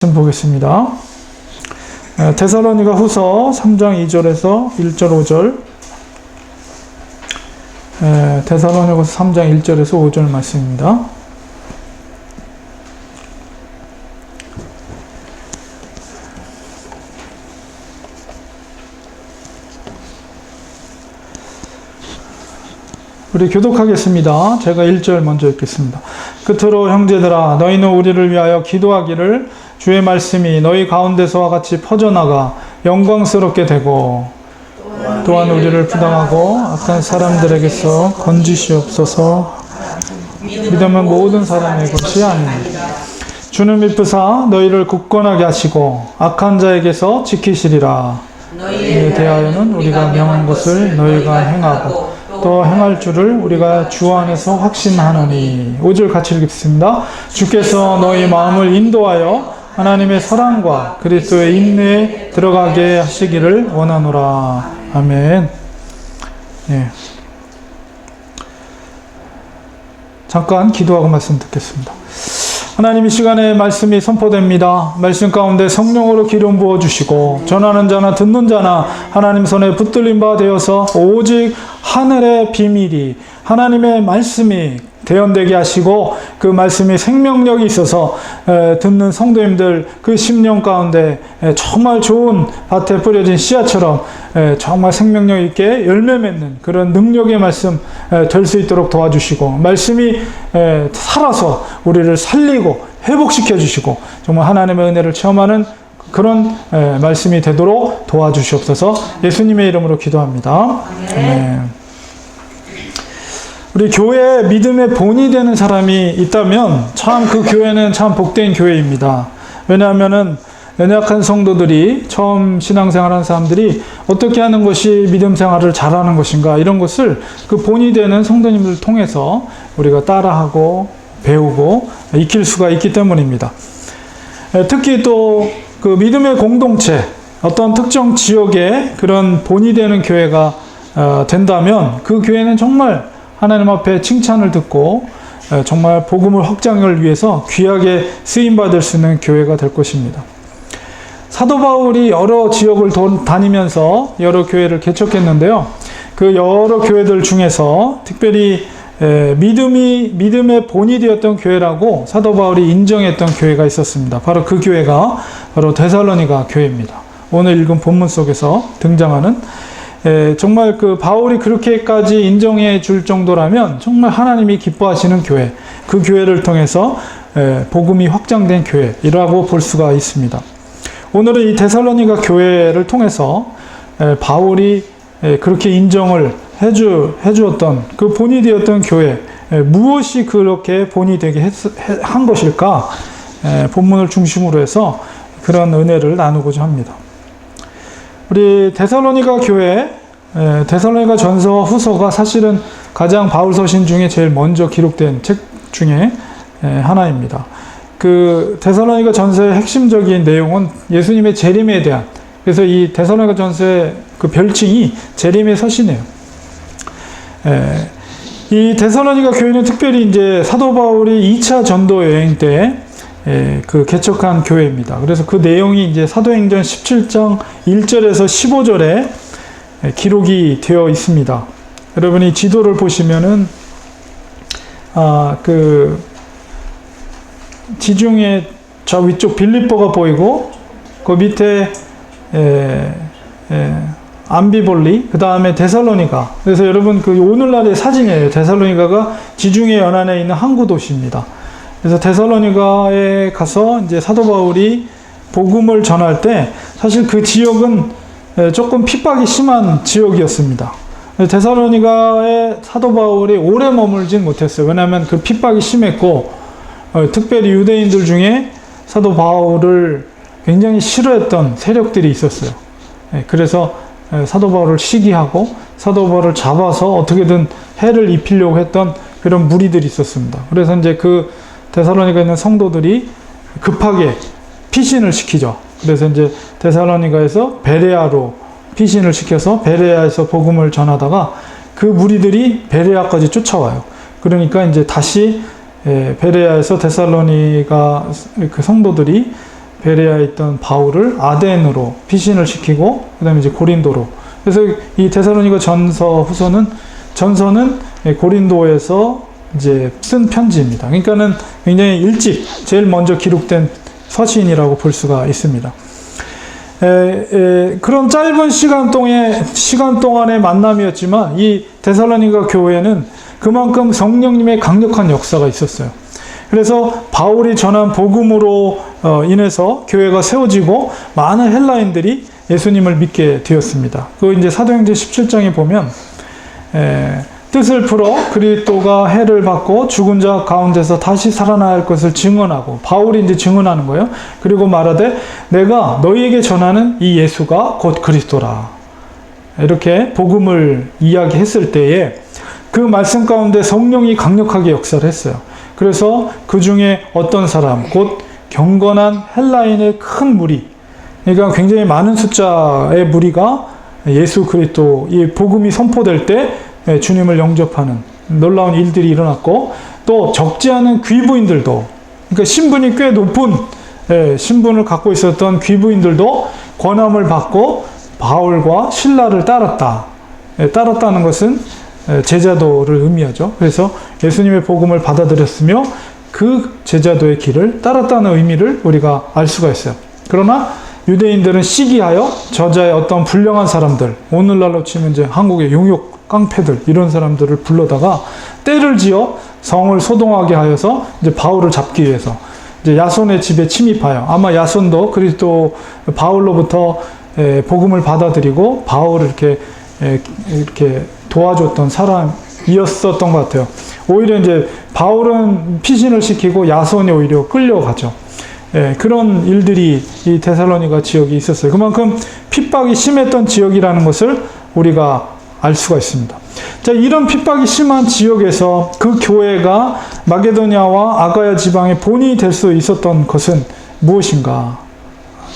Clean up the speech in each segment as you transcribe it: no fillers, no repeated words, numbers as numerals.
좀 보겠습니다. 데살로니가 후서 3장 2절에서 1절 5절. 데살로니가 후서 3장 1절에서 5절 말씀입니다. 우리 교독하겠습니다. 제가 1절 먼저 읽겠습니다. 끝으로 형제들아, 너희는 우리를 위하여 기도하기를, 주의 말씀이 너희 가운데서와 같이 퍼져나가 영광스럽게 되고, 또한 우리를 부당하고 악한 사람들에게서 건지시옵소서. 믿음은 모든 사람의 것이 아닙니다. 주는 미쁘사 너희를 굳건하게 하시고 악한 자에게서 지키시리라. 이에 대하여는 우리가 명한 것을 너희가 행하고 또 행할 줄을 우리가 주 안에서 확신하노니. 5절 같이 읽겠습니다. 주께서 너희 마음을 인도하여 하나님의 사랑과 그리스도의 인내에 들어가게 하시기를 원하노라. 아멘. 예. 잠깐 기도하고 말씀 듣겠습니다. 하나님, 이 시간에 말씀이 선포됩니다. 말씀 가운데 성령으로 기름 부어주시고 전하는 자나 듣는 자나 하나님 손에 붙들린 바 되어서 오직 하늘의 비밀이, 하나님의 말씀이 대언되게 하시고 그 말씀이 생명력이 있어서 듣는 성도님들 그 심령 가운데 정말 좋은 밭에 뿌려진 씨앗처럼 정말 생명력 있게 열매 맺는 그런 능력의 말씀 될 수 있도록 도와주시고, 말씀이 살아서 우리를 살리고 회복시켜 주시고 정말 하나님의 은혜를 체험하는 그런 말씀이 되도록 도와주시옵소서. 예수님의 이름으로 기도합니다. 아멘. 우리 교회에 믿음의 본이 되는 사람이 있다면 참 그 교회는 참 복된 교회입니다. 왜냐하면은 연약한 성도들이, 처음 신앙생활하는 사람들이 어떻게 하는 것이 믿음 생활을 잘하는 것인가, 이런 것을 그 본이 되는 성도님들을 통해서 우리가 따라하고 배우고 익힐 수가 있기 때문입니다. 특히 또 그 믿음의 공동체, 어떤 특정 지역에 그런 본이 되는 교회가 된다면 그 교회는 정말 하나님 앞에 칭찬을 듣고 정말 복음을 확장을 위해서 귀하게 쓰임받을 수 있는 교회가 될 것입니다. 사도 바울이 여러 지역을 다니면서 여러 교회를 개척했는데요. 그 여러 교회들 중에서 특별히 믿음의 본이 되었던 교회라고 사도 바울이 인정했던 교회가 있었습니다. 바로 그 교회가 바로 데살로니가 교회입니다. 오늘 읽은 본문 속에서 등장하는, 정말 그 바울이 그렇게까지 인정해 줄 정도라면 정말 하나님이 기뻐하시는 교회, 그 교회를 통해서 복음이 확장된 교회라고 볼 수가 있습니다. 오늘은 이 데살로니가 교회를 통해서 바울이 그렇게 인정을 해주었던 그 본이 되었던 교회, 무엇이 그렇게 본이 되게 한 것일까, 본문을 중심으로 해서 그런 은혜를 나누고자 합니다. 우리 데살로니가 교회, 데살로니가 전서와 후서가 사실은 가장 바울 서신 중에 제일 먼저 기록된 책 중에 하나입니다. 그 데살로니가 전서의 핵심적인 내용은 예수님의 재림에 대한, 그래서 이 데살로니가 전서의 그 별칭이 재림의 서신이에요. 이 데살로니가 교회는 특별히 이제 사도 바울이 2차 전도 여행 때 그 개척한 교회입니다. 그래서 그 내용이 이제 사도행전 17장 1절에서 15절에 기록이 되어 있습니다. 여러분이 지도를 보시면은 그 지중해 저 위쪽 빌립보가 보이고 그 밑에 암비볼리, 그 다음에 데살로니가. 그래서 여러분 그 오늘날의 사진이에요. 데살로니가가 지중해 연안에 있는 항구 도시입니다. 그래서 데살로니가에 가서 이제 사도 바울이 복음을 전할 때 사실 그 지역은 조금 핍박이 심한 지역이었습니다. 데살로니가에 사도 바울이 오래 머물진 못했어요. 왜냐하면 그 핍박이 심했고, 특별히 유대인들 중에 사도 바울을 굉장히 싫어했던 세력들이 있었어요. 그래서 사도 바울을 시기하고 사도 바울을 잡아서 어떻게든 해를 입히려고 했던 그런 무리들이 있었습니다. 그래서 이제 그 데살로니가에 있는 성도들이 급하게 피신을 시키죠. 그래서 이제 데살로니가에서 베레아로 피신을 시켜서 베레아에서 복음을 전하다가 그 무리들이 베레아까지 쫓아와요. 그러니까 이제 다시 베레아에서 데살로니가 그 성도들이 베레아에 있던 바울을 아덴으로 피신을 시키고 그다음에 이제 고린도로. 그래서 이 데살로니가 전서는 고린도에서 이제 쓴 편지입니다. 그러니까는 굉장히 일찍 제일 먼저 기록된 서신이라고 볼 수가 있습니다. 그런 짧은 시간 동안의 만남이었지만 이 데살로니가 교회는 그만큼 성령님의 강력한 역사가 있었어요. 그래서 바울이 전한 복음으로 인해서 교회가 세워지고 많은 헬라인들이 예수님을 믿게 되었습니다. 그 이제 사도행전 17장에 보면 뜻을 풀어 그리스도가 해를 받고 죽은 자 가운데서 다시 살아날 것을 증언하고, 바울이 이제 증언하는 거예요. 그리고 말하되 내가 너희에게 전하는 이 예수가 곧 그리스도라. 이렇게 복음을 이야기했을 때에 그 말씀 가운데 성령이 강력하게 역사를 했어요. 그래서 그 중에 어떤 사람, 곧 경건한 헬라인의 큰 무리, 그러니까 굉장히 많은 숫자의 무리가 예수 그리스도 이 복음이 선포될 때 주님을 영접하는 놀라운 일들이 일어났고, 또 적지 않은 귀부인들도, 그러니까 신분이 꽤 높은 신분을 갖고 있었던 귀부인들도 권함을 받고 바울과 실라를 따랐다. 따랐다는 것은 제자도를 의미하죠. 그래서 예수님의 복음을 받아들였으며 그 제자도의 길을 따랐다는 의미를 우리가 알 수가 있어요. 그러나 유대인들은 시기하여 저자의 어떤 불량한 사람들, 오늘날로 치면 이제 한국의 용역 깡패들, 이런 사람들을 불러다가 때를 지어 성을 소동하게 하여서 이제 바울을 잡기 위해서 이제 야손의 집에 침입하여, 아마 야손도 그리스도 바울로부터 복음을 받아들이고 바울을 이렇게 도와줬던 사람이었었던 것 같아요. 오히려 이제 바울은 피신을 시키고 야손이 오히려 끌려가죠. 그런 일들이 이 데살로니가 지역이 있었어요. 그만큼 핍박이 심했던 지역이라는 것을 우리가 알 수가 있습니다. 자, 이런 핍박이 심한 지역에서 그 교회가 마게도냐와 아가야 지방의 본이 될 수 있었던 것은 무엇인가?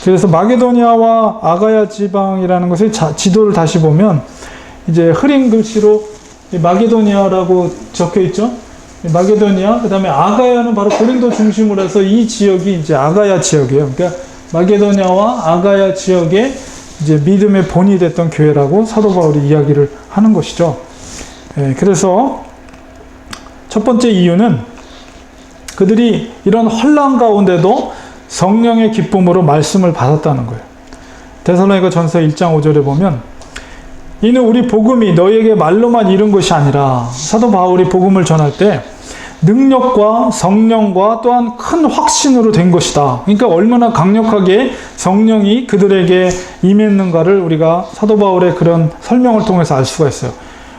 그래서 마게도냐와 아가야 지방이라는 것을 지도를 다시 보면 이제 흐린 글씨로 마게도냐라고 적혀 있죠. 마게도냐, 그 다음에 아가야는 바로 고린도 중심으로 해서 이 지역이 이제 아가야 지역이에요. 그러니까 마게도냐와 아가야 지역에 이제 믿음의 본이 됐던 교회라고 사도 바울이 이야기를 하는 것이죠. 그래서 첫 번째 이유는 그들이 이런 혼란 가운데도 성령의 기쁨으로 말씀을 받았다는 거예요. 데살로니가 전서 1장 5절에 보면 이는 우리 복음이 너희에게 말로만 이른 것이 아니라, 사도 바울이 복음을 전할 때 능력과 성령과 또한 큰 확신으로 된 것이다. 그러니까 얼마나 강력하게 성령이 그들에게 임했는가를 우리가 사도 바울의 그런 설명을 통해서 알 수가 있어요.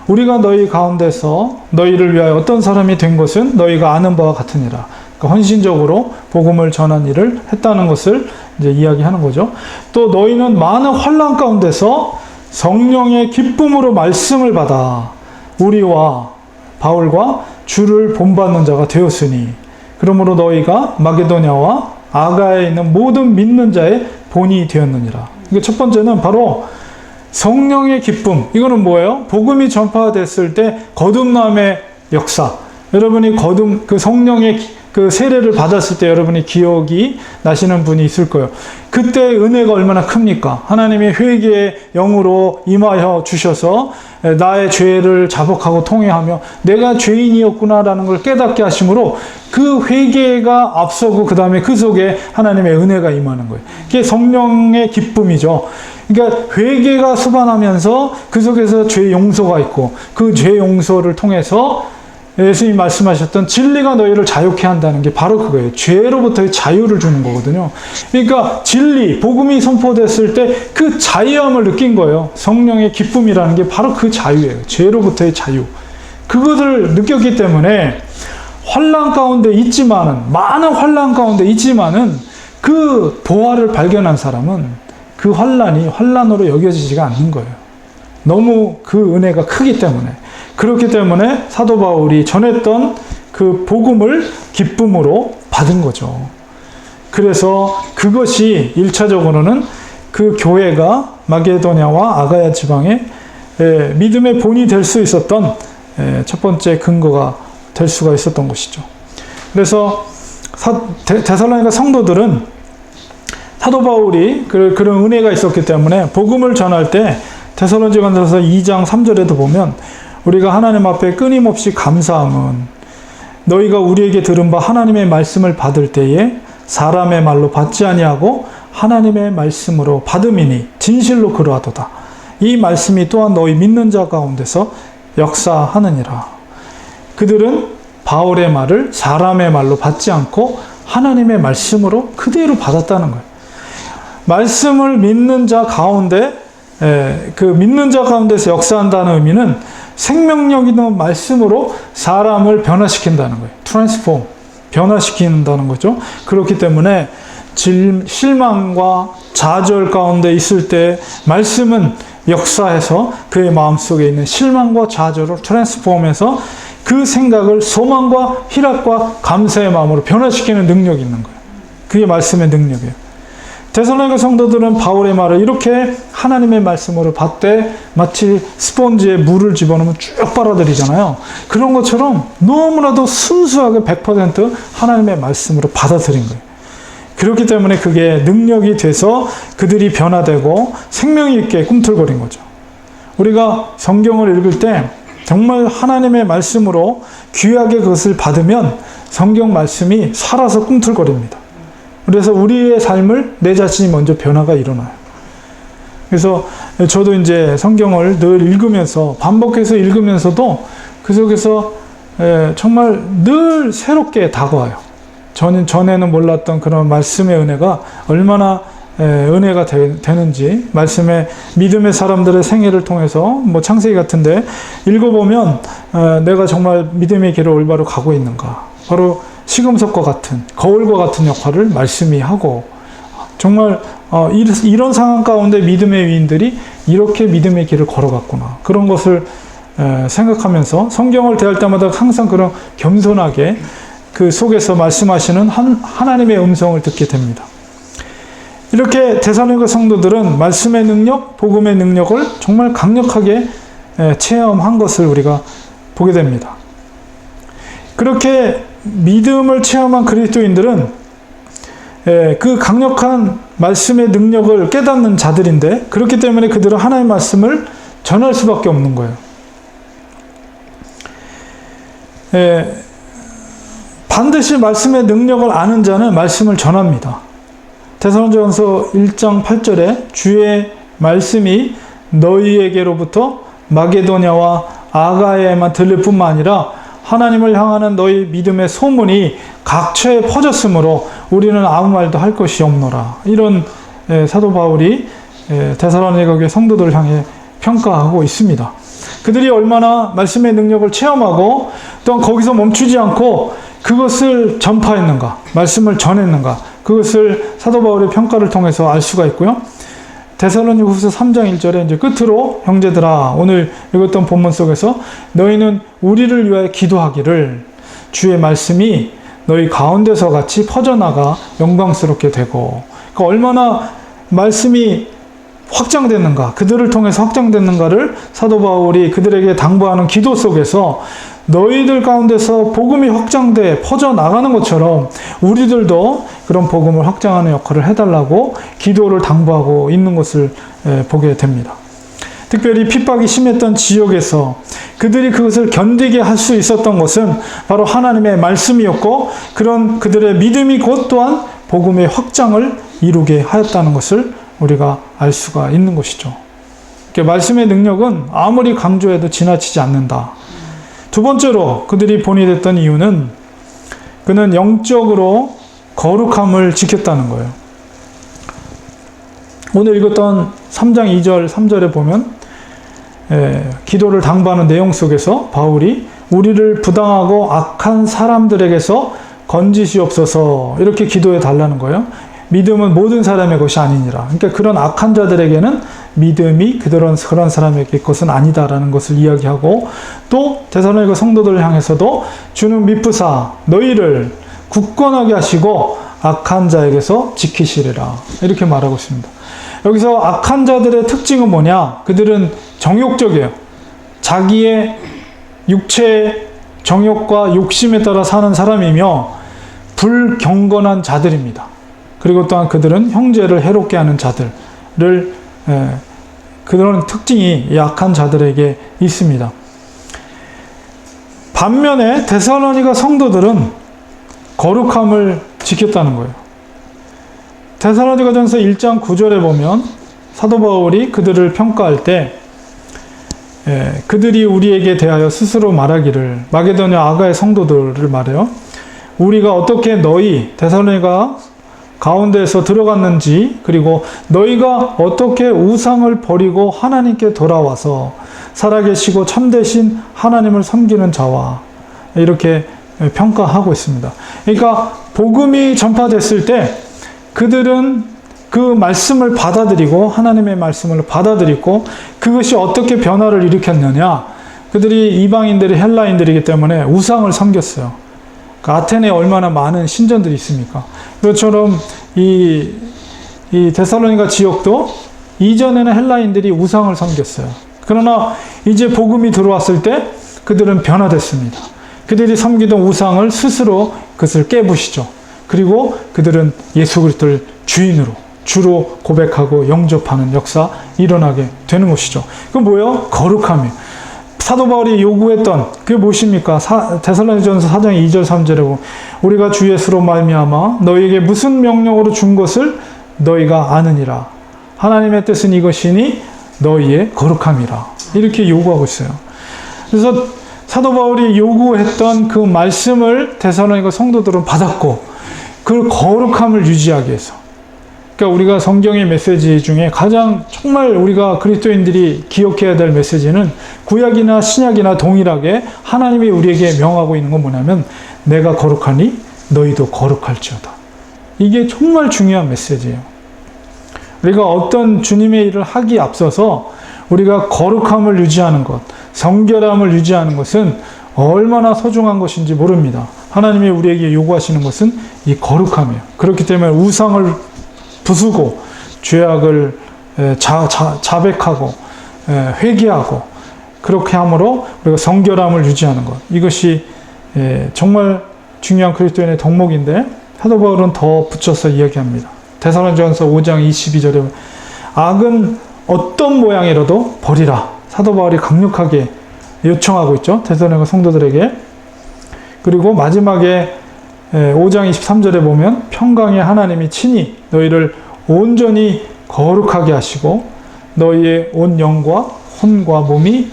우리가 너희 가운데서 너희를 위하여 어떤 사람이 된 것은 너희가 아는 바와 같으니라. 그러니까 헌신적으로 복음을 전한 일을 했다는 것을 이제 이야기하는 거죠. 또 너희는 많은 환난 가운데서 성령의 기쁨으로 말씀을 받아 우리와 바울과 주를 본받는 자가 되었으니, 그러므로 너희가 마게도냐와 아가야에 있는 모든 믿는 자의 본이 되었느니라. 그러니까 첫 번째는 바로 성령의 기쁨. 이거는 뭐예요? 복음이 전파됐을 때 거듭남의 역사. 여러분이 그 성령의 그 세례를 받았을 때 여러분이 기억이 나시는 분이 있을 거예요. 그때 은혜가 얼마나 큽니까? 하나님이 회개의 영으로 임하여 주셔서 나의 죄를 자복하고 통회하며 내가 죄인이었구나라는 걸 깨닫게 하심으로 그 회개가 앞서고 그 다음에 그 속에 하나님의 은혜가 임하는 거예요. 그게 성령의 기쁨이죠. 그러니까 회개가 수반하면서 그 속에서 죄 용서가 있고, 그 죄 용서를 통해서 예수님이 말씀하셨던 진리가 너희를 자유케 한다는 게 바로 그거예요. 죄로부터의 자유를 주는 거거든요. 그러니까 진리, 복음이 선포됐을 때 그 자유함을 느낀 거예요. 성령의 기쁨이라는 게 바로 그 자유예요. 죄로부터의 자유. 그것을 느꼈기 때문에 환난 가운데 있지만은, 많은 환난 가운데 있지만은 그 보화를 발견한 사람은 그 환난이 환난으로 여겨지지가 않는 거예요. 너무 그 은혜가 크기 때문에. 그렇기 때문에 사도 바울이 전했던 그 복음을 기쁨으로 받은 거죠. 그래서 그것이 1차적으로는 그 교회가 마게도냐와 아가야 지방에 믿음의 본이 될 수 있었던 첫 번째 근거가 될 수가 있었던 것이죠. 그래서 데살로니가 성도들은 사도 바울이 그런 은혜가 있었기 때문에 복음을 전할 때 데살로니가전서 2장 3절에도 보면 우리가 하나님 앞에 끊임없이 감사함은 너희가 우리에게 들은 바 하나님의 말씀을 받을 때에 사람의 말로 받지 아니하고 하나님의 말씀으로 받음이니 진실로 그러하도다. 이 말씀이 또한 너희 믿는 자 가운데서 역사하느니라. 그들은 바울의 말을 사람의 말로 받지 않고 하나님의 말씀으로 그대로 받았다는 거예요. 말씀을 믿는 자 가운데, 그 믿는 자 가운데서 역사한다는 의미는 생명력 있는 말씀으로 사람을 변화시킨다는 거예요. 트랜스폼, 변화시킨다는 거죠. 그렇기 때문에 실망과 좌절 가운데 있을 때 말씀은 역사해서 그의 마음속에 있는 실망과 좌절을 트랜스폼해서 그 생각을 소망과 희락과 감사의 마음으로 변화시키는 능력이 있는 거예요. 그게 말씀의 능력이에요. 데살로니가 성도들은 바울의 말을 이렇게 하나님의 말씀으로 받되 마치 스펀지에 물을 집어넣으면 쭉 빨아들이잖아요. 그런 것처럼 너무나도 순수하게 100% 하나님의 말씀으로 받아들인 거예요. 그렇기 때문에 그게 능력이 돼서 그들이 변화되고 생명이 있게 꿈틀거린 거죠. 우리가 성경을 읽을 때 정말 하나님의 말씀으로 귀하게 그것을 받으면 성경 말씀이 살아서 꿈틀거립니다. 그래서 우리의 삶을 내 자신이 먼저 변화가 일어나요. 그래서 저도 이제 성경을 늘 읽으면서 반복해서 읽으면서도 그 속에서 정말 늘 새롭게 다가와요. 저는 전에는 몰랐던 그런 말씀의 은혜가 얼마나 은혜가 되는지, 말씀의 믿음의 사람들의 생애를 통해서 뭐 창세기 같은데 읽어보면 내가 정말 믿음의 길을 올바로 가고 있는가, 바로 시금석과 같은, 거울과 같은 역할을 말씀이 하고, 정말 이런 상황 가운데 믿음의 위인들이 이렇게 믿음의 길을 걸어갔구나, 그런 것을 생각하면서 성경을 대할 때마다 항상 그런 겸손하게 그 속에서 말씀하시는 하나님의 음성을 듣게 됩니다. 이렇게 데살로니가 성도들은 말씀의 능력, 복음의 능력을 정말 강력하게 체험한 것을 우리가 보게 됩니다. 그렇게 믿음을 체험한 그리스도인들은 그 강력한 말씀의 능력을 깨닫는 자들인데, 그렇기 때문에 그들은 하나님의 말씀을 전할 수밖에 없는 거예요. 반드시 말씀의 능력을 아는 자는 말씀을 전합니다. 데살로니가전서 1장 8절에 주의 말씀이 너희에게로부터 마게도냐와 아가야에만 들릴 뿐만 아니라 하나님을 향하는 너희 믿음의 소문이 각처에 퍼졌으므로 우리는 아무 말도 할 것이 없노라. 이런 사도 바울이 데살로니가 교회 성도들을 향해 평가하고 있습니다. 그들이 얼마나 말씀의 능력을 체험하고 또한 거기서 멈추지 않고 그것을 전파했는가, 말씀을 전했는가, 그것을 사도 바울의 평가를 통해서 알 수가 있고요. 데살로니가후서 3장 1절에 이제 끝으로 형제들아, 오늘 읽었던 본문 속에서 너희는 우리를 위하여 기도하기를 주의 말씀이 너희 가운데서 같이 퍼져나가 영광스럽게 되고, 그러니까 얼마나 말씀이 확장됐는가, 그들을 통해서 확장됐는가를 사도 바울이 그들에게 당부하는 기도 속에서 너희들 가운데서 복음이 확장돼 퍼져나가는 것처럼 우리들도 그런 복음을 확장하는 역할을 해달라고 기도를 당부하고 있는 것을 보게 됩니다. 특별히 핍박이 심했던 지역에서 그들이 그것을 견디게 할 수 있었던 것은 바로 하나님의 말씀이었고, 그런 그들의 믿음이 곧 또한 복음의 확장을 이루게 하였다는 것을 우리가 알 수가 있는 것이죠. 말씀의 능력은 아무리 강조해도 지나치지 않는다. 두 번째로 그들이 본이 됐던 이유는 그는 영적으로 거룩함을 지켰다는 거예요. 오늘 읽었던 3장 2절 3절에 보면 기도를 당부하는 내용 속에서 바울이 우리를 부당하고 악한 사람들에게서 건지시옵소서 이렇게 기도해 달라는 거예요. 믿음은 모든 사람의 것이 아니니라. 그러니까 그런 악한 자들에게는 믿음이 그런 사람에게 것은 아니다라는 것을 이야기하고, 또 데살로니가 성도들을 향해서도 주는 미쁘사 너희를 굳건하게 하시고 악한 자에게서 지키시리라 이렇게 말하고 있습니다. 여기서 악한 자들의 특징은 뭐냐? 그들은 정욕적이에요. 자기의 육체의 정욕과 욕심에 따라 사는 사람이며 불경건한 자들입니다. 그리고 또한 그들은 형제를 해롭게 하는 자들을 그런 특징이 약한 자들에게 있습니다. 반면에 데살로니가 성도들은 거룩함을 지켰다는 거예요. 데살로니가전서 1장 9절에 보면 사도 바울이 그들을 평가할 때 그들이 우리에게 대하여 스스로 말하기를, 마게도냐 아가의 성도들을 말해요. 우리가 어떻게 너희 데살로니가 가운데에서 들어갔는지, 그리고 너희가 어떻게 우상을 버리고 하나님께 돌아와서 살아계시고 참되신 하나님을 섬기는 자와, 이렇게 평가하고 있습니다. 그러니까 복음이 전파됐을 때 그들은 그 말씀을 받아들이고, 하나님의 말씀을 받아들이고, 그것이 어떻게 변화를 일으켰느냐, 그들이 이방인들이 헬라인들이기 때문에 우상을 섬겼어요. 아테네에 얼마나 많은 신전들이 있습니까? 그것처럼 이 데살로니가 지역도 이전에는 헬라인들이 우상을 섬겼어요. 그러나 이제 복음이 들어왔을 때 그들은 변화됐습니다. 그들이 섬기던 우상을 스스로 그것을 깨부시죠. 그리고 그들은 예수 그리스도를 주로 고백하고 영접하는 역사 일어나게 되는 것이죠. 그건 뭐예요? 거룩함이에요. 사도 바울이 요구했던 그게 무엇입니까? 데살로니가전서 4장 2절 3절에 보면 우리가 주 예수로 말미암아 너희에게 무슨 명령으로 준 것을 너희가 아느니라. 하나님의 뜻은 이것이니 너희의 거룩함이라. 이렇게 요구하고 있어요. 그래서 사도 바울이 요구했던 그 말씀을 데살로니가 성도들은 받았고, 그 거룩함을 유지하기 위해서, 그러니까 우리가 성경의 메시지 중에 가장 정말 우리가 그리스도인들이 기억해야 될 메시지는 구약이나 신약이나 동일하게 하나님이 우리에게 명하고 있는 건 뭐냐면 내가 거룩하니 너희도 거룩할지어다. 이게 정말 중요한 메시지예요. 우리가 어떤 주님의 일을 하기에 앞서서 우리가 거룩함을 유지하는 것, 성결함을 유지하는 것은 얼마나 소중한 것인지 모릅니다. 하나님이 우리에게 요구하시는 것은 이 거룩함이에요. 그렇기 때문에 우상을 부수고 죄악을 자백하고 회개하고 그렇게 함으로 우리가 성결함을 유지하는 것, 이것이 정말 중요한 그리스도인의 덕목인데, 사도 바울은 더 붙여서 이야기합니다. 데살로니가전서 5장 22절에 악은 어떤 모양이라도 버리라. 사도 바울이 강력하게 요청하고 있죠. 데살로니가 성도들에게. 그리고 마지막에 5장 23절에 보면 평강의 하나님이 친히 너희를 온전히 거룩하게 하시고 너희의 온 영과 혼과 몸이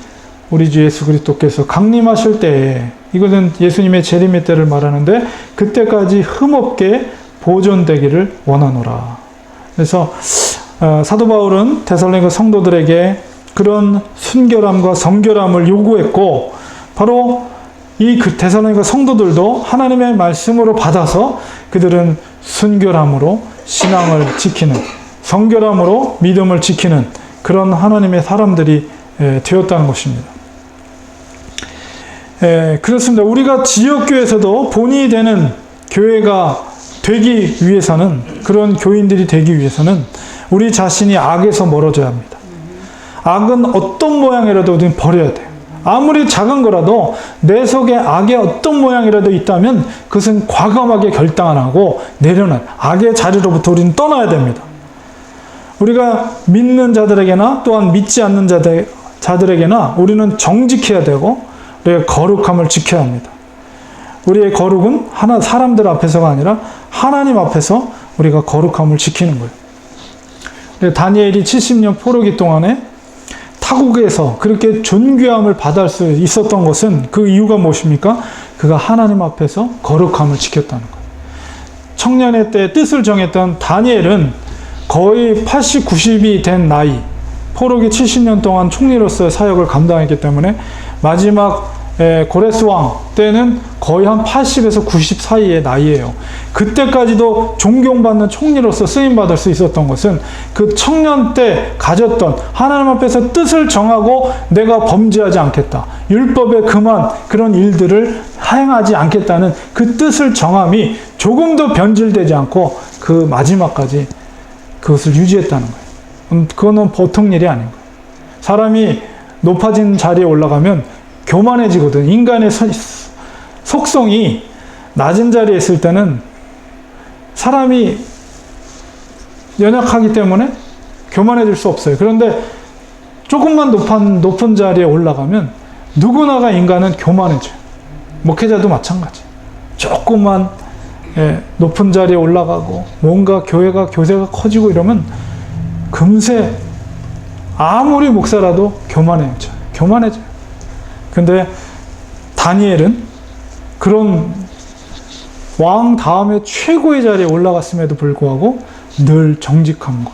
우리 주 예수 그리스도께서 강림하실 때에, 이것은 예수님의 재림의 때를 말하는데 그때까지 흠없게 보존되기를 원하노라. 그래서 사도 바울은 데살로니가 성도들에게 그런 순결함과 성결함을 요구했고, 바로 이 데살로니가 성도들도 하나님의 말씀으로 받아서 그들은 순결함으로 신앙을 지키는, 성결함으로 믿음을 지키는 그런 하나님의 사람들이 되었다는 것입니다. 그렇습니다. 우리가 지역교회에서도 본이 되는 교회가 되기 위해서는, 그런 교인들이 되기 위해서는 우리 자신이 악에서 멀어져야 합니다. 악은 어떤 모양이라도 버려야 돼요. 아무리 작은 거라도 내 속에 악의 어떤 모양이라도 있다면 그것은 과감하게 결단 안 하고 내려놓은 악의 자리로부터 우리는 떠나야 됩니다. 우리가 믿는 자들에게나 또한 믿지 않는 자들에게나 우리는 정직해야 되고 우리의 거룩함을 지켜야 합니다. 우리의 거룩은 사람들 앞에서가 아니라 하나님 앞에서 우리가 거룩함을 지키는 거예요. 다니엘이 70년 포로기 동안에 타국에서 그렇게 존귀함을 받을 수 있었던 것은, 그 이유가 무엇입니까? 그가 하나님 앞에서 거룩함을 지켰다는 거예요. 청년의 때 뜻을 정했던 다니엘은 거의 80, 90이 된 나이, 포로기 70년 동안 총리로서의 사역을 감당했기 때문에 마지막 고레스 왕 때는 거의 한 80에서 90 사이의 나이예요. 그때까지도 존경받는 총리로서 쓰임받을 수 있었던 것은 그 청년 때 가졌던 하나님 앞에서 뜻을 정하고 내가 범죄하지 않겠다, 율법에 금한 그런 일들을 행하지 않겠다는 그 뜻을 정함이 조금도 변질되지 않고 그 마지막까지 그것을 유지했다는 거예요. 그거는 보통 일이 아닌 거예요. 사람이 높아진 자리에 올라가면 교만해지거든. 인간의 속성이 낮은 자리에 있을 때는 사람이 연약하기 때문에 교만해질 수 없어요. 그런데 조금만 높은 자리에 올라가면 누구나가 인간은 교만해져요. 목회자도 마찬가지. 조금만 높은 자리에 올라가고 뭔가 교세가 커지고 이러면 금세 아무리 목사라도 교만해져요. 근데 다니엘은 그런 왕 다음에 최고의 자리에 올라갔음에도 불구하고 늘 정직함과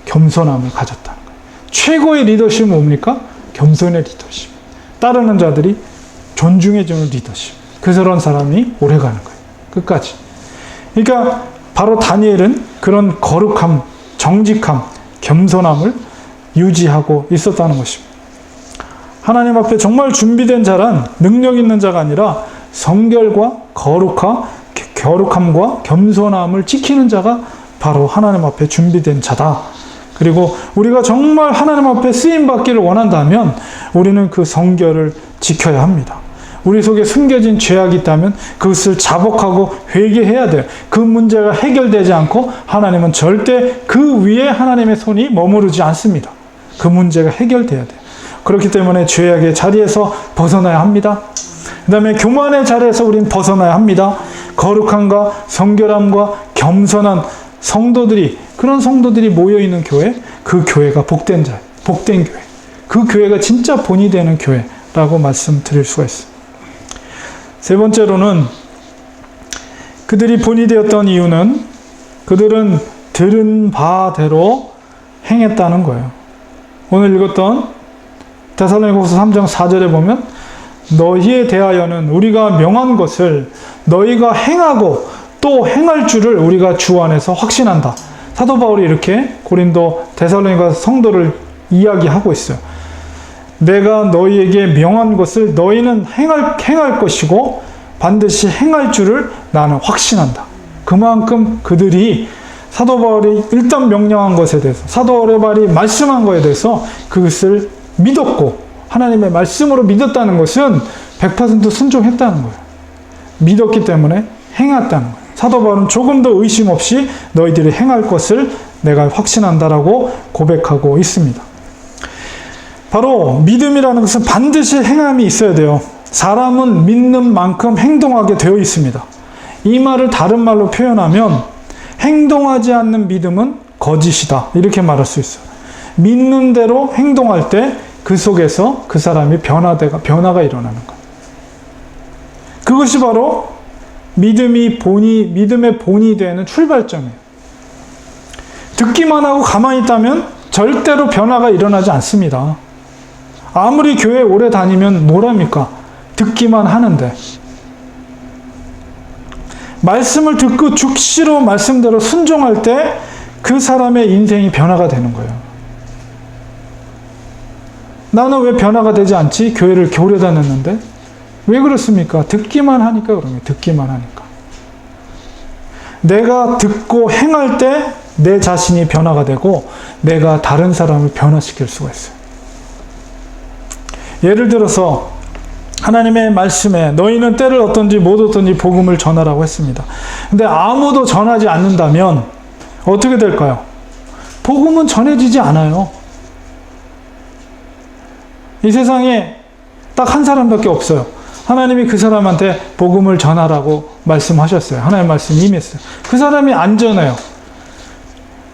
겸손함을 가졌다는 거예요. 최고의 리더십은 뭡니까? 겸손의 리더십. 따르는 자들이 존중해주는 리더십. 그런 사람이 오래가는 거예요. 끝까지. 그러니까 바로 다니엘은 그런 거룩함, 정직함, 겸손함을 유지하고 있었다는 것입니다. 하나님 앞에 정말 준비된 자란 능력 있는 자가 아니라 성결과 거룩함과 겸손함을 지키는 자가 바로 하나님 앞에 준비된 자다. 그리고 우리가 정말 하나님 앞에 쓰임받기를 원한다면 우리는 그 성결을 지켜야 합니다. 우리 속에 숨겨진 죄악이 있다면 그것을 자복하고 회개해야 돼요. 그 문제가 해결되지 않고 하나님은 절대 그 위에 하나님의 손이 머무르지 않습니다. 그 문제가 해결돼야 돼요. 그렇기 때문에 죄악의 자리에서 벗어나야 합니다. 그 다음에 교만의 자리에서 우린 벗어나야 합니다. 거룩함과 성결함과 겸손한 성도들이, 그런 성도들이 모여있는 교회, 그 교회가 복된 교회. 그 교회가 진짜 본이 되는 교회라고 말씀드릴 수가 있습니다. 세 번째로는 그들이 본이 되었던 이유는 그들은 들은 바대로 행했다는 거예요. 오늘 읽었던 데살로니가후서 3장 4절에 보면 너희에 대하여는 우리가 명한 것을 너희가 행하고 또 행할 줄을 우리가 주 안에서 확신한다. 사도 바울이 이렇게 고린도 데살로니가 성도를 이야기하고 있어요. 내가 너희에게 명한 것을 너희는 행할 것이고 반드시 행할 줄을 나는 확신한다. 그만큼 그들이 사도 바울이 일단 명령한 것에 대해서, 사도 바울이 말씀한 것에 대해서 그것을 믿었고 하나님의 말씀으로 믿었다는 것은 100% 순종했다는 거예요. 믿었기 때문에 행했다는 거예요. 사도 바울은 조금 더 의심 없이 너희들이 행할 것을 내가 확신한다라고 고백하고 있습니다. 바로 믿음이라는 것은 반드시 행함이 있어야 돼요. 사람은 믿는 만큼 행동하게 되어 있습니다. 이 말을 다른 말로 표현하면 행동하지 않는 믿음은 거짓이다. 이렇게 말할 수 있어요. 믿는 대로 행동할 때 그 속에서 그 사람이 변화가 일어나는 거예요. 그것이 바로 믿음의 본이 되는 출발점이에요. 듣기만 하고 가만히 있다면 절대로 변화가 일어나지 않습니다. 아무리 교회 오래 다니면 뭐랍니까? 듣기만 하는데. 말씀을 듣고 죽시로 말씀대로 순종할 때 그 사람의 인생이 변화가 되는 거예요. 나는 왜 변화가 되지 않지? 교회를 오래 다녔는데. 왜 그렇습니까? 듣기만 하니까 그런 거예요. 듣기만 하니까. 내가 듣고 행할 때 내 자신이 변화가 되고 내가 다른 사람을 변화시킬 수가 있어요. 예를 들어서 하나님의 말씀에 너희는 때를 어떤지 못 어떤지 복음을 전하라고 했습니다. 근데 아무도 전하지 않는다면 어떻게 될까요? 복음은 전해지지 않아요. 이 세상에 딱 한 사람밖에 없어요. 하나님이 그 사람한테 복음을 전하라고 말씀하셨어요. 하나님의 말씀이 임했어요. 그 사람이 안 전해요.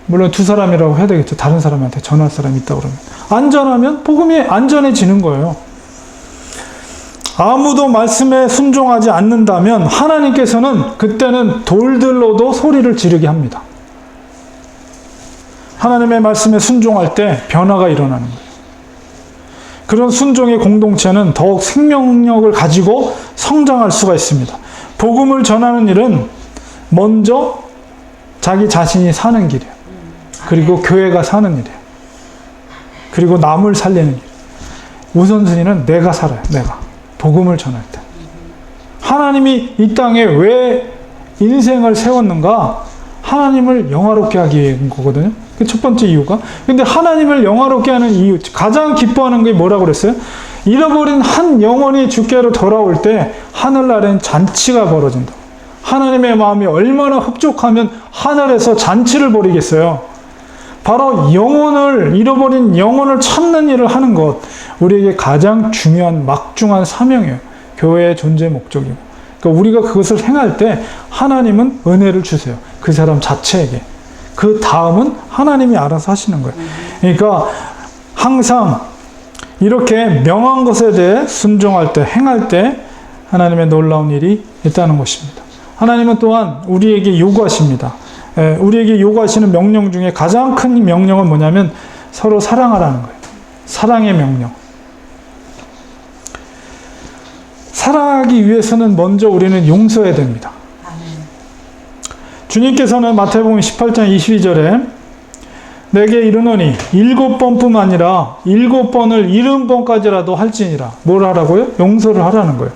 물론 두 사람이라고 해야 되겠죠. 다른 사람한테 전할 사람이 있다 그러면. 안 전하면 복음이 안 전해지는 거예요. 아무도 말씀에 순종하지 않는다면 하나님께서는 그때는 돌들로도 소리를 지르게 합니다. 하나님의 말씀에 순종할 때 변화가 일어나는 거예요. 그런 순종의 공동체는 더욱 생명력을 가지고 성장할 수가 있습니다. 복음을 전하는 일은 먼저 자기 자신이 사는 길이에요. 그리고 교회가 사는 일이에요. 그리고 남을 살리는 일. 우선순위는 내가 살아요. 내가. 복음을 전할 때. 하나님이 이 땅에 왜 인생을 세웠는가? 하나님을 영화롭게 하기 위한 거거든요. 그 첫 번째 이유가. 근데 하나님을 영화롭게 하는 이유, 가장 기뻐하는 게 뭐라고 그랬어요? 잃어버린 한 영혼이 주께로 돌아올 때 하늘나라엔 잔치가 벌어진다. 하나님의 마음이 얼마나 흡족하면 하늘에서 잔치를 벌이겠어요. 바로 영혼을, 잃어버린 영혼을 찾는 일을 하는 것, 우리에게 가장 중요한 막중한 사명이에요. 교회의 존재 목적이고. 그러니까 우리가 그것을 행할 때 하나님은 은혜를 주세요. 그 사람 자체에게. 그 다음은 하나님이 알아서 하시는 거예요. 그러니까 항상 이렇게 명한 것에 대해 순종할 때, 행할 때 하나님의 놀라운 일이 있다는 것입니다. 하나님은 또한 우리에게 요구하십니다. 우리에게 요구하시는 명령 중에 가장 큰 명령은 뭐냐면 서로 사랑하라는 거예요. 사랑의 명령. 사랑하기 위해서는 먼저 우리는 용서해야 됩니다. 주님께서는 마태복음 18장 22절에 내게 이르노니 7번뿐만 아니라 7번을 70번까지라도 할지니라. 뭘 하라고요? 용서를 하라는 거예요.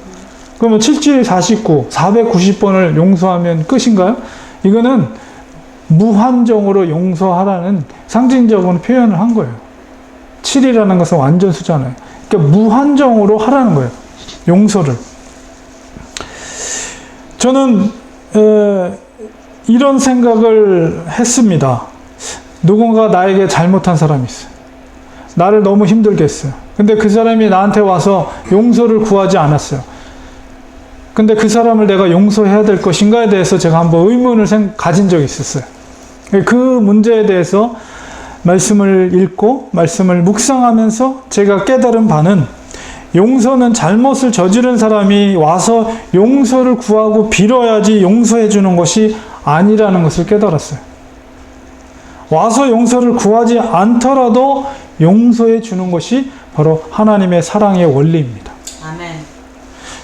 그러면 7, 49, 490번을 용서하면 끝인가요? 이거는 무한정으로 용서하라는 상징적인 표현을 한 거예요. 7이라는 것은 완전수잖아요. 그러니까 무한정으로 하라는 거예요. 용서를. 저는 이런 생각을 했습니다. 누군가 나에게 잘못한 사람이 있어요. 나를 너무 힘들게 했어요. 근데 그 사람이 나한테 와서 용서를 구하지 않았어요. 근데 그 사람을 내가 용서해야 될 것인가에 대해서 제가 한번 의문을 가진 적이 있었어요. 그 문제에 대해서 말씀을 읽고 말씀을 묵상하면서 제가 깨달은 바는 용서는 잘못을 저지른 사람이 와서 용서를 구하고 빌어야지 용서해 주는 것이 아니라는 것을 깨달았어요. 와서 용서를 구하지 않더라도 용서해 주는 것이 바로 하나님의 사랑의 원리입니다. 아멘.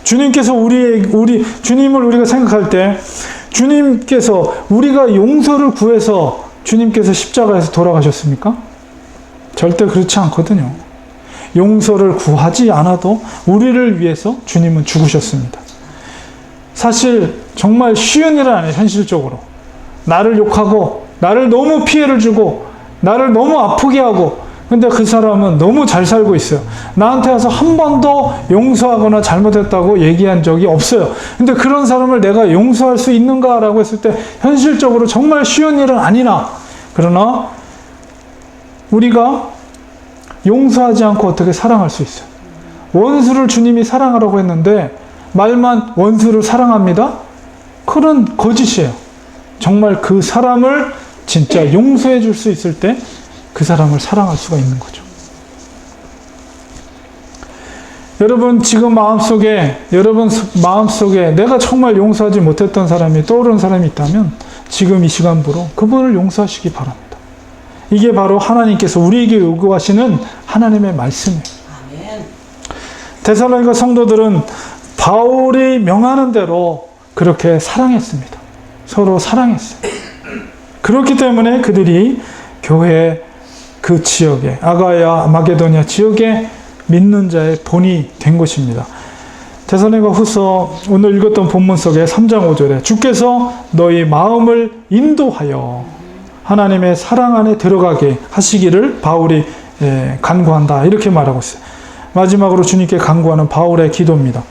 주님께서 주님을 우리가 생각할 때 주님께서 우리가 용서를 구해서 주님께서 십자가에서 돌아가셨습니까? 절대 그렇지 않거든요. 용서를 구하지 않아도 우리를 위해서 주님은 죽으셨습니다. 사실 정말 쉬운 일은 아니에요. 현실적으로. 나를 욕하고 나를 너무 피해를 주고 나를 너무 아프게 하고 근데 그 사람은 너무 잘 살고 있어요. 나한테 와서 한 번도 용서하거나 잘못했다고 얘기한 적이 없어요. 근데 그런 사람을 내가 용서할 수 있는가라고 했을 때 현실적으로 정말 쉬운 일은 아니나 그러나 우리가 용서하지 않고 어떻게 사랑할 수 있어요? 원수를 주님이 사랑하라고 했는데 말만 원수를 사랑합니다? 그런 거짓이에요. 정말 그 사람을 진짜 용서해 줄 수 있을 때 그 사람을 사랑할 수가 있는 거죠. 여러분 지금 여러분 마음속에 내가 정말 용서하지 못했던 사람이 떠오르는 사람이 있다면 지금 이 시간부로 그분을 용서하시기 바랍니다. 이게 바로 하나님께서 우리에게 요구하시는 하나님의 말씀이에요. 아멘. 데살로니가 성도들은 바울이 명하는 대로 그렇게 사랑했습니다. 서로 사랑했어요. 그렇기 때문에 그들이 교회 그 지역에 아가야 마게도니아 지역에 믿는 자의 본이 된 것입니다. 데살로니가 후서 오늘 읽었던 본문 속에 3장 5절에 주께서 너희 마음을 인도하여 하나님의 사랑 안에 들어가게 하시기를 바울이 간구한다 이렇게 말하고 있어요. 마지막으로 주님께 간구하는 바울의 기도입니다.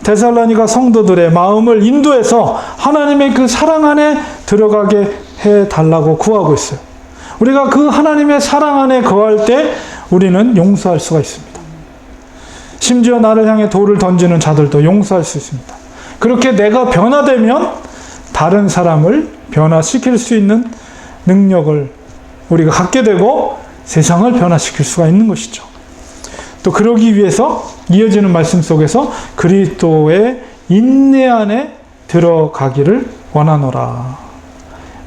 데살로니가 성도들의 마음을 인도해서 하나님의 그 사랑 안에 들어가게 해달라고 구하고 있어요. 우리가 그 하나님의 사랑 안에 거할 때 우리는 용서할 수가 있습니다. 심지어 나를 향해 돌을 던지는 자들도 용서할 수 있습니다. 그렇게 내가 변화되면 다른 사람을 변화시킬 수 있는 능력을 우리가 갖게 되고 세상을 변화시킬 수가 있는 것이죠. 또 그러기 위해서 이어지는 말씀 속에서 그리스도의 인내 안에 들어가기를 원하노라.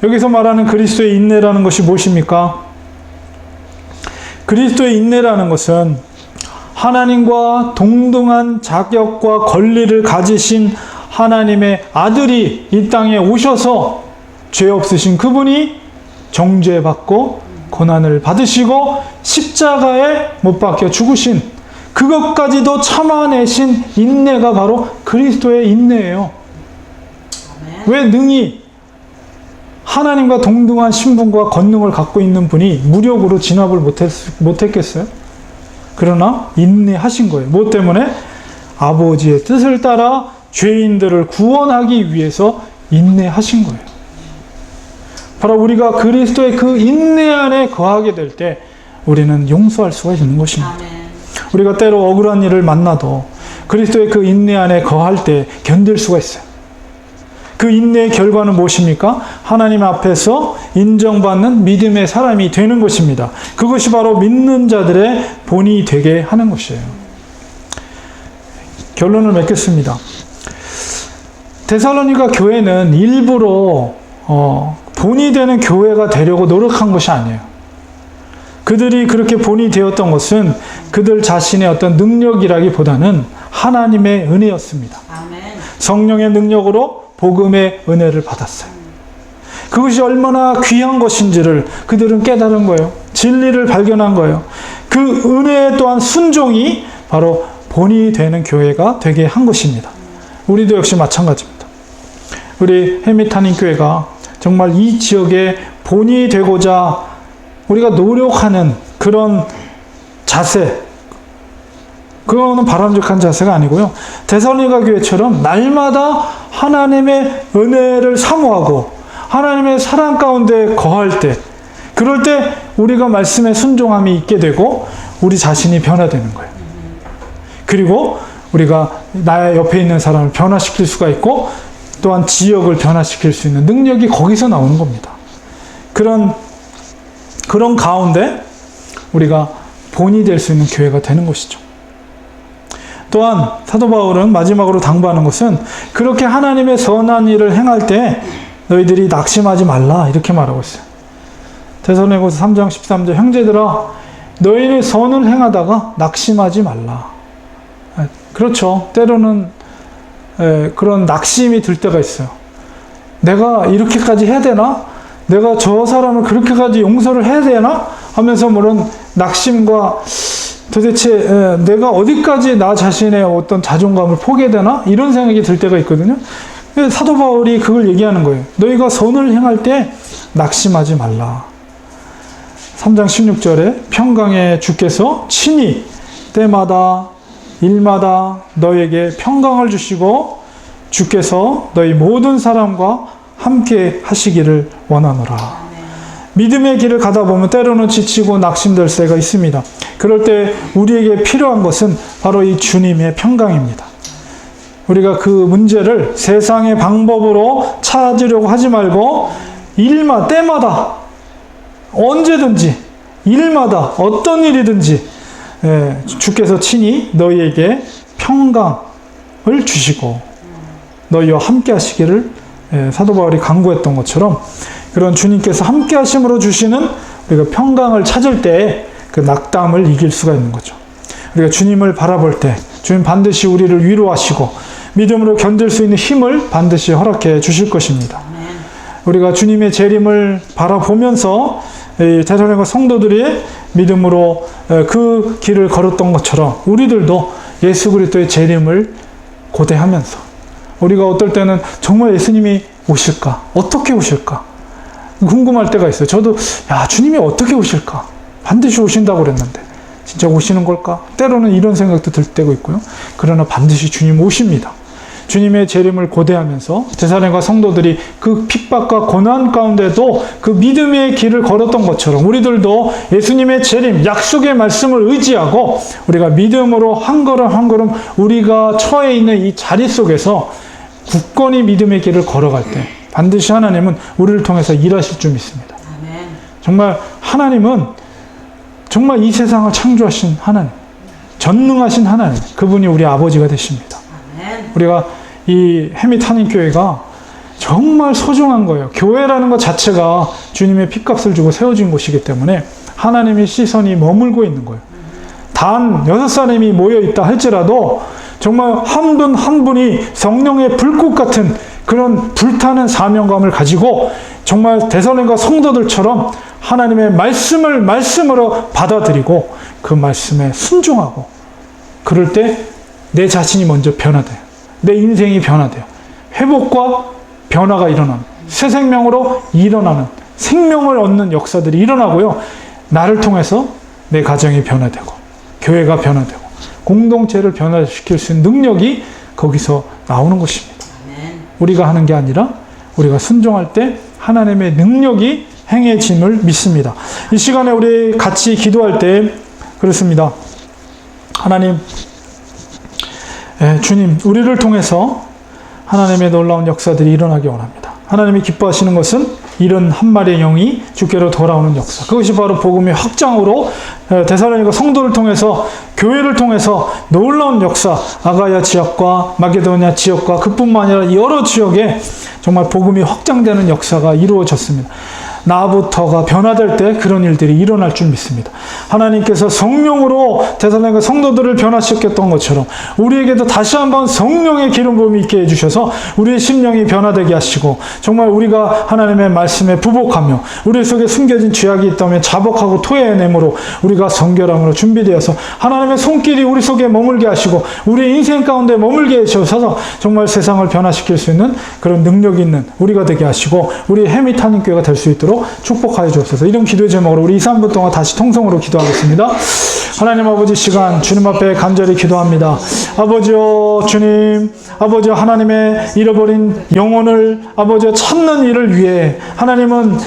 여기서 말하는 그리스도의 인내라는 것이 무엇입니까? 그리스도의 인내라는 것은 하나님과 동등한 자격과 권리를 가지신 하나님의 아들이 이 땅에 오셔서 죄 없으신 그분이 정죄받고 고난을 받으시고 십자가에 못 박혀 죽으신 그것까지도 참아내신 인내가 바로 그리스도의 인내예요. 왜 능히 하나님과 동등한 신분과 권능을 갖고 있는 분이 무력으로 진압을 못했겠어요? 그러나 인내하신 거예요. 무엇 때문에? 아버지의 뜻을 따라 죄인들을 구원하기 위해서 인내하신 거예요. 바로 우리가 그리스도의 그 인내 안에 거하게 될 때 우리는 용서할 수가 있는 것입니다. 우리가 때로 억울한 일을 만나도 그리스도의 그 인내 안에 거할 때 견딜 수가 있어요. 그 인내의 결과는 무엇입니까? 하나님 앞에서 인정받는 믿음의 사람이 되는 것입니다. 그것이 바로 믿는 자들의 본이 되게 하는 것이에요. 결론을 맺겠습니다. 데살로니가 교회는 일부러 본이 되는 교회가 되려고 노력한 것이 아니에요. 그들이 그렇게 본이 되었던 것은 그들 자신의 어떤 능력이라기보다는 하나님의 은혜였습니다. 아멘. 성령의 능력으로 복음의 은혜를 받았어요. 그것이 얼마나 귀한 것인지를 그들은 깨달은 거예요. 진리를 발견한 거예요. 그 은혜 또한 순종이 바로 본이 되는 교회가 되게 한 것입니다. 우리도 역시 마찬가지입니다. 우리 해미탄인교회가 정말 이 지역에 본이 되고자 우리가 노력하는 그런 자세, 그거는 바람직한 자세가 아니고요. 데살로니가 교회처럼 날마다 하나님의 은혜를 사모하고 하나님의 사랑 가운데 거할 때, 그럴 때 우리가 말씀에 순종함이 있게 되고 우리 자신이 변화되는 거예요. 그리고 우리가 나의 옆에 있는 사람을 변화시킬 수가 있고 또한 지역을 변화시킬 수 있는 능력이 거기서 나오는 겁니다. 그런 가운데 우리가 본이 될 수 있는 교회가 되는 것이죠. 또한 사도 바울은 마지막으로 당부하는 것은 그렇게 하나님의 선한 일을 행할 때 너희들이 낙심하지 말라 이렇게 말하고 있어요. 데살로니가서 3장 13절 형제들아 너희는 선을 행하다가 낙심하지 말라. 그렇죠. 때로는 그런 낙심이 들 때가 있어요. 내가 이렇게까지 해야 되나? 내가 저 사람을 그렇게까지 용서를 해야 되나? 하면서 그런 낙심과 도대체 내가 어디까지 나 자신의 어떤 자존감을 포기해야 되나? 이런 생각이 들 때가 있거든요. 사도 바울이 그걸 얘기하는 거예요. 너희가 선을 행할 때 낙심하지 말라. 3장 16절에 평강의 주께서 친히 때마다 일마다 너에게 평강을 주시고 주께서 너희 모든 사람과 함께 하시기를 원하노라. 믿음의 길을 가다 보면 때로는 지치고 낙심될 때가 있습니다. 그럴 때 우리에게 필요한 것은 바로 이 주님의 평강입니다. 우리가 그 문제를 세상의 방법으로 찾으려고 하지 말고 때마다 언제든지 일마다 어떤 일이든지 주께서 친히 너희에게 평강을 주시고 너희와 함께 하시기를 사도 바울이 강구했던 것처럼 그런 주님께서 함께 하심으로 주시는 우리가 평강을 찾을 때 그 낙담을 이길 수가 있는 거죠. 우리가 주님을 바라볼 때 주님 반드시 우리를 위로하시고 믿음으로 견딜 수 있는 힘을 반드시 허락해 주실 것입니다. 우리가 주님의 재림을 바라보면서 데살로니가 성도들이 믿음으로 그 길을 걸었던 것처럼 우리들도 예수 그리스도의 재림을 고대하면서 우리가 어떨 때는 정말 예수님이 오실까? 어떻게 오실까? 궁금할 때가 있어요. 저도 주님이 어떻게 오실까? 반드시 오신다고 그랬는데 진짜 오시는 걸까? 때로는 이런 생각도 들 때가 있고요. 그러나 반드시 주님 오십니다. 주님의 재림을 고대하면서 데살로니가 성도들이 그 핍박과 고난 가운데도 그 믿음의 길을 걸었던 것처럼 우리들도 예수님의 재림, 약속의 말씀을 의지하고 우리가 믿음으로 한 걸음 한 걸음 우리가 처해 있는 이 자리 속에서 굳건히 믿음의 길을 걸어갈 때 반드시 하나님은 우리를 통해서 일하실 줄 믿습니다. 정말 하나님은 정말 이 세상을 창조하신 하나님, 전능하신 하나님, 그분이 우리 아버지가 되십니다. 우리가 이 해미탄인교회가 정말 소중한 거예요. 교회라는 것 자체가 주님의 핏값을 주고 세워진 곳이기 때문에 하나님의 시선이 머물고 있는 거예요. 단 6사람이 모여있다 할지라도 정말 한 분 한 분이 성령의 불꽃 같은 그런 불타는 사명감을 가지고 정말 데살로니가 성도들처럼 하나님의 말씀으로 받아들이고 그 말씀에 순종하고 그럴 때 내 자신이 먼저 변화돼요. 내 인생이 변화돼요. 회복과 변화가 일어나는 새 생명으로 일어나는 생명을 얻는 역사들이 일어나고요. 나를 통해서 내 가정이 변화되고 교회가 변화되고 공동체를 변화시킬 수 있는 능력이 거기서 나오는 것입니다. 우리가 하는 게 아니라 우리가 순종할 때 하나님의 능력이 행해짐을 믿습니다. 이 시간에 우리 같이 기도할 때 그렇습니다. 하나님, 주님, 우리를 통해서 하나님의 놀라운 역사들이 일어나기 원합니다. 하나님이 기뻐하시는 것은 이런 한 마리의 영이 주께로 돌아오는 역사. 그것이 바로 복음의 확장으로 데살로니가 성도를 통해서, 교회를 통해서 놀라운 역사, 아가야 지역과 마게도냐 지역과 그뿐만 아니라 여러 지역에 정말 복음이 확장되는 역사가 이루어졌습니다. 나부터가 변화될 때 그런 일들이 일어날 줄 믿습니다. 하나님께서 성령으로 데살로니가 성도들을 변화시켰던 것처럼 우리에게도 다시 한번 성령의 기름 부음이 있게 해주셔서 우리의 심령이 변화되게 하시고, 정말 우리가 하나님의 말씀에 부복하며 우리 속에 숨겨진 죄악이 있다면 자복하고 토해내므로 우리가 성결함으로 준비되어서 하나님의 손길이 우리 속에 머물게 하시고 우리의 인생 가운데 머물게 해주셔서 정말 세상을 변화시킬 수 있는 그런 능력이 있는 우리가 되게 하시고 우리 해밋하는 교회가 될 수 있도록 축복하여 주옵소서. 이런 기도의 제목으로 우리 2, 3분 동안 다시 통성으로 기도하겠습니다. 하나님 아버지, 시간 주님 앞에 간절히 기도합니다. 아버지요, 주님, 아버지요, 하나님의 잃어버린 영혼을 아버지요 찾는 일을 위해 하나님은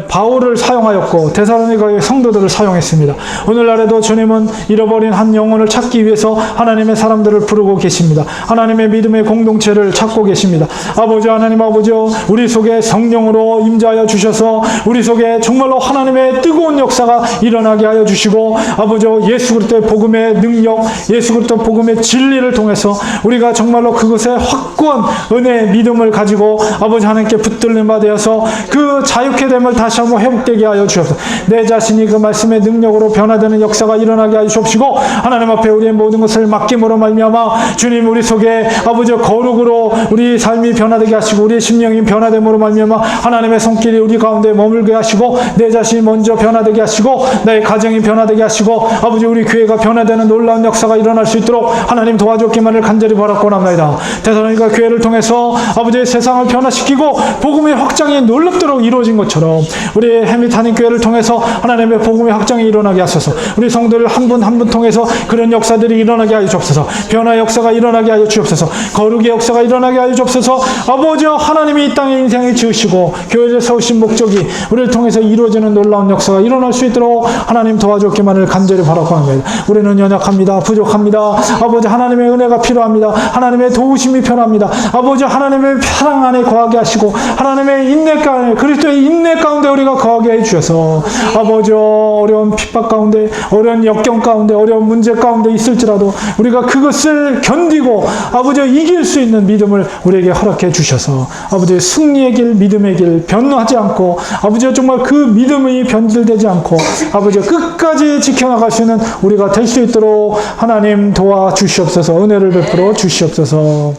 바울을 사용하였고 데살로니가의 성도들을 사용했습니다. 오늘날에도 주님은 잃어버린 한 영혼을 찾기 위해서 하나님의 사람들을 부르고 계십니다. 하나님의 믿음의 공동체를 찾고 계십니다. 아버지요, 하나님 아버지요, 우리 속에 성령으로 임재하여 주셔서 우리 속에 정말로 하나님의 뜨거운 역사가 일어나게 하여 주시고, 아버지요, 예수 그리스도의 복음의 능력, 예수 그리스도 복음의 진리를 통해서 우리가 정말로 그것에 확고한 은혜의 믿음을 가지고 아버지 하나님께 붙들림 받아서 그 자유케 됨을 다시 한번 회복되게 하여 주옵소서. 내 자신이 그 말씀의 능력으로 변화되는 역사가 일어나게 하여 주옵시고, 하나님 앞에 우리의 모든 것을 맡김으로 말미암아 주님 우리 속에 아버지 거룩으로 우리 삶이 변화되게 하시고 우리의 심령이 변화됨으로 말미암아 하나님의 손길이 우리 가운데 머물게 하시고 내 자신이 먼저 변화되게 하시고 나의 가정이 변화되게 하시고 아버지 우리 교회가 변화되는 놀라운 역사가 일어날 수 있도록 하나님 도와주옵기만을 간절히 바라옵나이다. 데살로니가 교회를 통해서 아버지의 세상을 변화시키고 복음의 확장이 놀랍도록 이루어진 것처럼 우리 해밋하는 교회를 통해서 하나님의 복음의 확장이 일어나게 하소서. 우리 성도를 한 분 한 분 통해서 그런 역사들이 일어나게 하여 주옵소서. 변화의 역사가 일어나게 하여 주옵소서. 거룩의 역사가 일어나게 하여 주옵소서. 아버지여, 하나님이 이 땅에 인생을 지으시고 교회를 세우신 목적이 우리를 통해서 이루어지는 놀라운 역사가 일어날 수 있도록 하나님 도와주옵기만을 간절히 바라옵나이다. 우리는 연약합니다. 부족합니다. 아버지, 하나님의 은혜가 필요합니다. 하나님의 도우심이 필요합니다. 아버지, 하나님의 사랑 안에 거하게 하시고 하나님의 인내 가운데, 그리스도의 인내 가운데 우리가 거하게 해주셔서 아버지, 어려운 핍박 가운데, 어려운 역경 가운데, 어려운 문제 가운데 있을지라도 우리가 그것을 견디고 아버지 이길 수 있는 믿음을 우리에게 허락해 주셔서 아버지 승리의 길, 믿음의 길 변하지 않고 아버지 정말 그 믿음이 변질되지 않고 아버지 끝까지 지켜나갈 수 있는 우리가 될 수 있도록 하나님 도와주시옵소서. 은혜를 베풀어 주시옵소서.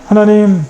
하나님,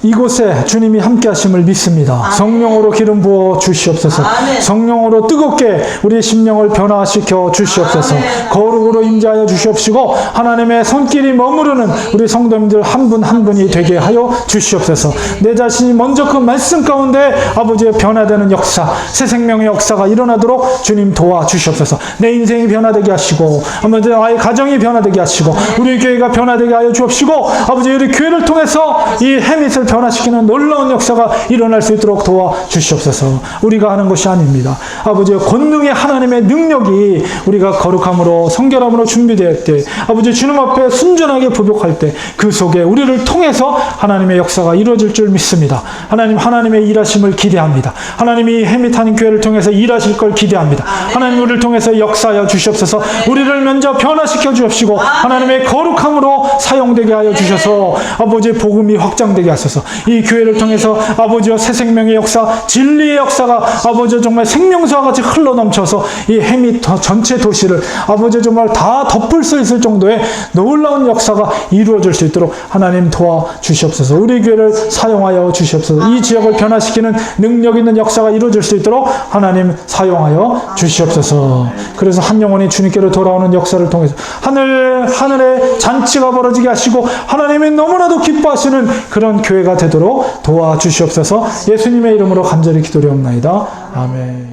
이곳에 주님이 함께 하심을 믿습니다. 성령으로 기름 부어 주시옵소서. 성령으로 뜨겁게 우리의 심령을 변화시켜 주시옵소서. 거룩으로 임재하여 주시옵시고 하나님의 손길이 머무르는 우리 성도님들 한 분 한 분이 되게 하여 주시옵소서. 내 자신이 먼저 그 말씀 가운데 아버지의 변화되는 역사, 새 생명의 역사가 일어나도록 주님 도와주시옵소서. 내 인생이 변화되게 하시고 아버지 나의 가정이 변화되게 하시고 우리 교회가 변화되게 하여 주옵시고 아버지 우리 교회를 통해서 이 해밋을 변화시키는 놀라운 역사가 일어날 수 있도록 도와주시옵소서. 우리가 하는 것이 아닙니다. 아버지의 권능의 하나님의 능력이 우리가 거룩함으로 성결함으로 준비될 때 아버지 주님 앞에 순전하게 부복할 때 그 속에 우리를 통해서 하나님의 역사가 이루어질 줄 믿습니다. 하나님의 일하심을 기대합니다. 하나님이 해밋하는 교회를 통해서 일하실 걸 기대합니다. 하나님 우리를 통해서 역사하여 주시옵소서. 우리를 먼저 변화시켜 주옵시고 하나님의 거룩함으로 사용되게 하여 주셔서 아버지의 복음이 확장되게 하소서. 이 교회를 통해서 아버지와 새 생명의 역사, 진리의 역사가 아버지 정말 생명수와 같이 흘러넘쳐서 이 해밋 전체 도시를 아버지 정말 다 덮을 수 있을 정도의 놀라운 역사가 이루어질 수 있도록 하나님 도와주시옵소서. 우리 교회를 사용하여 주시옵소서. 이 지역을 변화시키는 능력 있는 역사가 이루어질 수 있도록 하나님 사용하여 주시옵소서. 그래서 한 영혼이 주님께로 돌아오는 역사를 통해서 하늘에 잔치가 벌어지게 하시고 하나님이 너무나도 기뻐하시는 그런 교회가 되도록 도와주시옵소서. 예수님의 이름으로 간절히 기도드리옵나이다. 아멘.